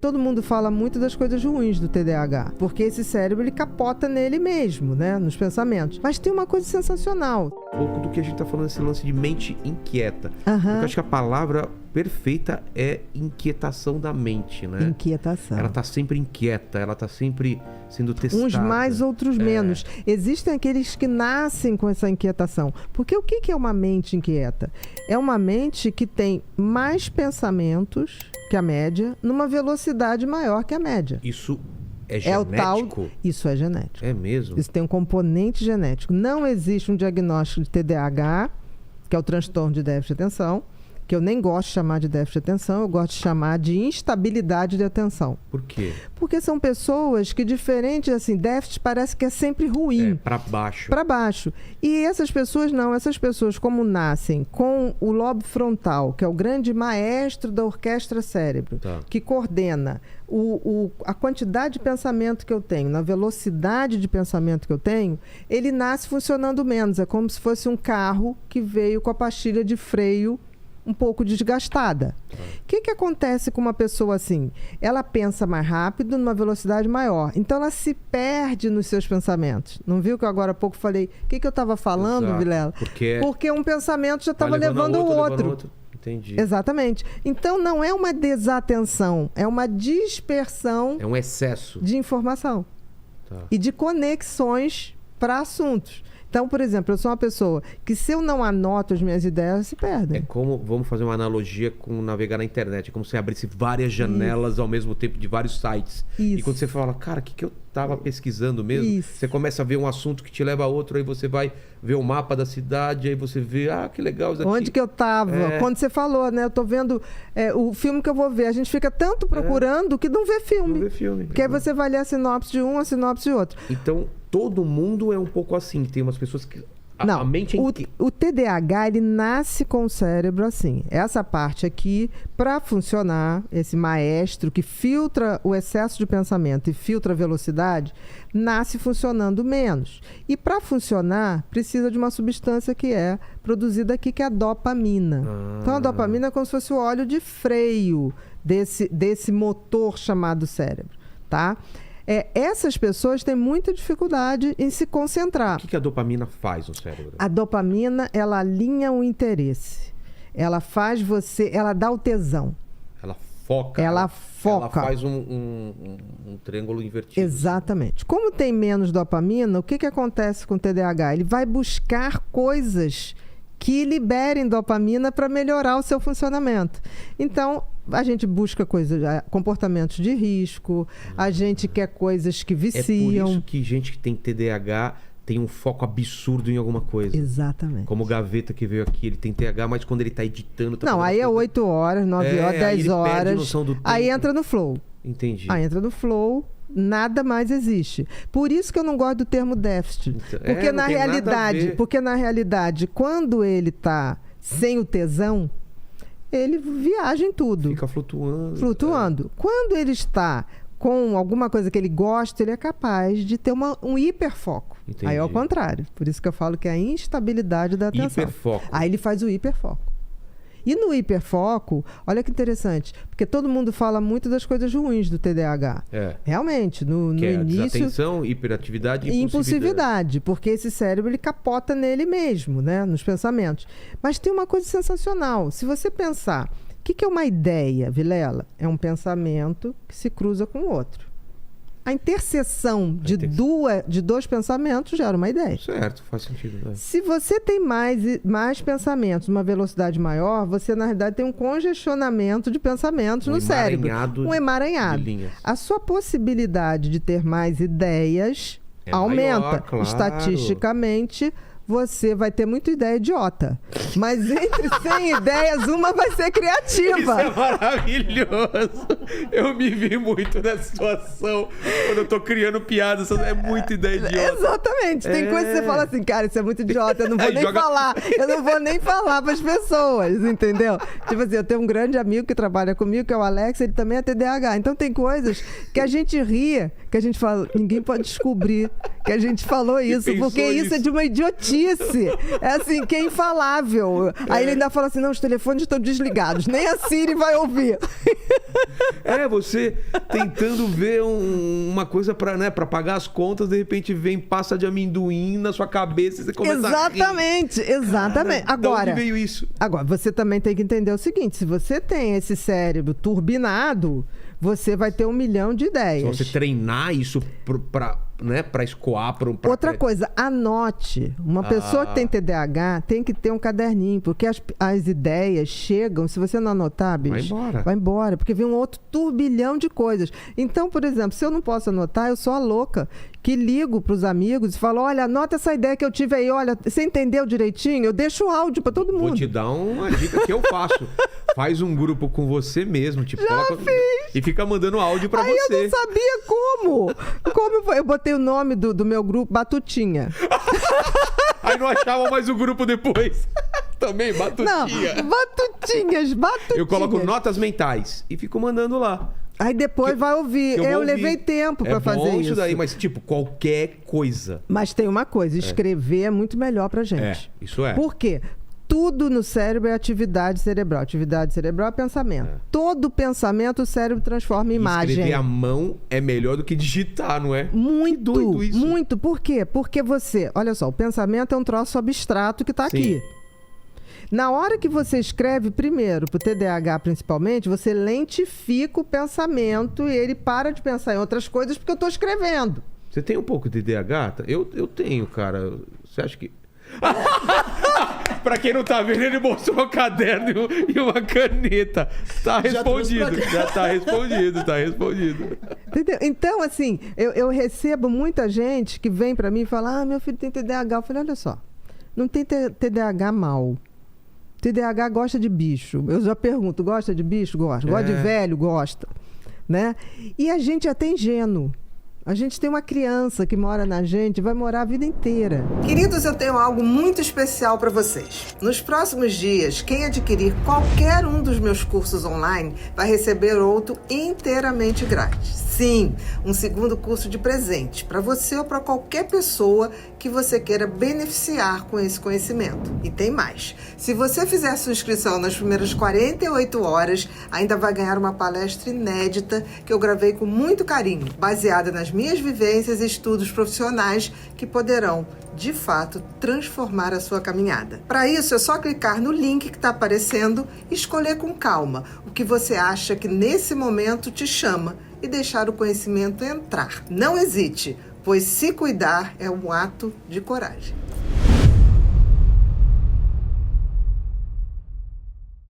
Todo mundo fala muito das coisas ruins do TDAH, porque esse cérebro ele capota nele mesmo, né, nos pensamentos. Mas tem uma coisa sensacional. Um pouco do que a gente tá falando, esse lance de mente inquieta. Aham. Eu acho que a palavra perfeita é inquietação da mente, né? Inquietação. Ela tá sempre inquieta, ela tá sempre sendo testada. Uns mais, outros menos. Existem aqueles que nascem com essa inquietação. Porque o que é uma mente inquieta? É uma mente que tem mais pensamentos que a média, numa velocidade maior que a média. Isso é É o genético? tal... Isso é genético. É mesmo? Isso tem um componente genético. Não existe um diagnóstico de TDAH, que é o transtorno de déficit de atenção, que eu nem gosto de chamar de déficit de atenção, eu gosto de chamar de instabilidade de atenção. Por quê? Porque são pessoas que, diferente, assim, déficit parece que é sempre ruim. Pra baixo. Para baixo. E essas pessoas não. Essas pessoas, como nascem com o lobo frontal, que é o grande maestro da orquestra cérebro, Tá. que coordena a quantidade de pensamento que eu tenho, na velocidade de pensamento que eu tenho, ele nasce funcionando menos. É como se fosse um carro que veio com a pastilha de freio um pouco desgastada. O que acontece com uma pessoa assim? Ela pensa mais rápido, numa velocidade maior. Então, ela se perde nos seus pensamentos. Não viu que eu agora há pouco falei... O que eu estava falando, Exato. Vilela? Porque um pensamento já vai estava levando o outro. Entendi. Exatamente. Então, não é uma desatenção, é uma dispersão É um excesso. de informação Tá. e de conexões para assuntos. Então, por exemplo, eu sou uma pessoa que, se eu não anoto as minhas ideias, elas se perdem. É como, vamos fazer uma analogia com navegar na internet. É como se abrisse várias janelas ao mesmo tempo de vários sites. Isso. E quando você fala, cara, o que eu tava pesquisando mesmo? Isso. Você começa a ver um assunto que te leva a outro, aí você vai ver o mapa da cidade, aí você vê, que legal isso aqui. Onde que eu tava? Quando você falou, né? Eu tô vendo o filme que eu vou ver. A gente fica tanto procurando que não vê filme. Não vê filme. Porque aí você vai ler a sinopse de um, a sinopse de outro. Então, todo mundo é um pouco assim. Tem umas pessoas que... Não, a mente é o TDAH, ele nasce com o cérebro assim. Essa parte aqui, para funcionar, esse maestro que filtra o excesso de pensamento e filtra a velocidade, nasce funcionando menos. E para funcionar, precisa de uma substância que é produzida aqui, que é a dopamina. Então, a dopamina é como se fosse o óleo de freio desse motor chamado cérebro, tá? Essas pessoas têm muita dificuldade em se concentrar. O que a dopamina faz no cérebro? A dopamina, ela alinha o interesse. Ela faz você... Ela dá o tesão. Ela foca. Ela foca. Ela faz um triângulo invertido. Exatamente. Como tem menos dopamina, o que acontece com o TDAH? Ele vai buscar coisas que liberem dopamina para melhorar o seu funcionamento. Então, a gente busca comportamentos de risco, a gente quer coisas que viciam. É por isso que gente que tem TDAH tem um foco absurdo em alguma coisa. Exatamente. Como o Gaveta que veio aqui, ele tem TDAH, mas quando ele tá editando... Tá não, aí é 8 horas, 9 horas, 10 horas. Perde noção do tempo. Aí entra no flow. Entendi. Aí entra no flow, nada mais existe. Por isso que eu não gosto do termo déficit. Porque na realidade, quando ele tá sem o tesão, ele viaja em tudo. Fica flutuando. Flutuando. Quando ele está com alguma coisa que ele gosta, ele é capaz de ter um hiperfoco. Entendi. Aí é o contrário. Por isso que eu falo que é a instabilidade da atenção. Hiperfoco. Aí ele faz o hiperfoco. E no hiperfoco, olha que interessante, porque todo mundo fala muito das coisas ruins do TDAH. Realmente, no início... Desatenção, hiperatividade e impulsividade. Porque esse cérebro, ele capota nele mesmo, né? Nos pensamentos. Mas tem uma coisa sensacional. Se você pensar, o que é uma ideia, Vilela? É um pensamento que se cruza com o outro. A interseção de dois pensamentos gera uma ideia. Certo, faz sentido. Se você tem mais pensamentos, uma velocidade maior, você, na realidade, tem um congestionamento de pensamentos no cérebro. Um emaranhado. De linhas. A sua possibilidade de ter mais ideias aumenta. Maior, claro. Estatisticamente, você vai ter muita ideia idiota. Mas entre 100 ideias, uma vai ser criativa. Isso é maravilhoso. Eu me vi muito nessa situação. Quando eu tô criando piadas, é muita ideia idiota. Exatamente. Tem coisa que você fala assim, cara, isso é muito idiota, eu não vou nem falar. Eu não vou nem falar pras pessoas, entendeu? Tipo assim, eu tenho um grande amigo que trabalha comigo, que é o Alex, ele também é TDAH. Então tem coisas que a gente ria, que a gente fala, ninguém pode descobrir que a gente falou isso, porque isso é de uma idiotice. É assim, que é infalável. Aí ele ainda fala assim, não, os telefones estão desligados, nem a Siri vai ouvir. Você tentando ver uma coisa pra pagar as contas, de repente vem pasta de amendoim na sua cabeça e você começa Exatamente, a rir. Exatamente. Cara, agora, de onde veio isso? Agora, você também tem que entender o seguinte, se você tem esse cérebro turbinado, você vai ter 1 milhão de ideias. Se você treinar isso pra escoar... Outra coisa, anote. Uma pessoa que tem TDAH tem que ter um caderninho, porque as ideias chegam, se você não anotar, bicho... Vai embora, porque vem um outro turbilhão de coisas. Então, por exemplo, se eu não posso anotar, eu sou a louca que ligo pros amigos e falo, olha, anota essa ideia que eu tive aí, olha, você entendeu direitinho? Eu deixo o áudio pra todo mundo. Vou te dar uma dica que eu faço. Faz um grupo com você mesmo, tipo, e fica mandando áudio pra aí você. Eu não sabia como. Eu botei o nome do meu grupo, Batutinha. Aí não achava mais o grupo depois. Também, Batutinha. Não, Batutinhas. Eu coloco notas mentais e fico mandando lá. Aí depois vai ouvir. Eu levei tempo pra fazer isso. Daí, mas tipo, qualquer coisa. Mas tem uma coisa, escrever é muito melhor pra gente. Isso é. Por quê? Tudo no cérebro é atividade cerebral. Atividade cerebral é pensamento. Todo pensamento o cérebro transforma em imagem. Escrever à mão é melhor do que digitar, não é? Muito, que doido isso. Muito. Por quê? Porque olha só, o pensamento é um troço abstrato que tá aqui. Na hora que você escreve, primeiro, pro TDAH principalmente, você lentifica o pensamento e ele para de pensar em outras coisas porque eu tô escrevendo. Você tem um pouco de TDAH? Eu tenho, cara. Você acha que... Pra quem não tá vendo, ele mostrou um caderno e uma caneta. Tá respondido. Já tá respondido. Entendeu? Então, assim, eu recebo muita gente que vem pra mim e fala, meu filho tem TDAH. Eu falei, olha só, não tem TDAH mal. TDAH gosta de bicho. Eu já pergunto, gosta de bicho? Gosta. Gosta de velho? Gosta. Né? E a gente é até ingênuo. A gente tem uma criança que mora na gente, vai morar a vida inteira. Queridos, eu tenho algo muito especial para vocês. Nos próximos dias, quem adquirir qualquer um dos meus cursos online vai receber outro inteiramente grátis. Sim, um segundo curso de presente para você ou para qualquer pessoa que você queira beneficiar com esse conhecimento. E tem mais. Se você fizer sua inscrição nas primeiras 48 horas, ainda vai ganhar uma palestra inédita que eu gravei com muito carinho, baseada nas minhas vivências e estudos profissionais que poderão, de fato, transformar a sua caminhada. Para isso, é só clicar no link que está aparecendo e escolher com calma o que você acha que nesse momento te chama e deixar o conhecimento entrar. Não hesite, pois se cuidar é um ato de coragem.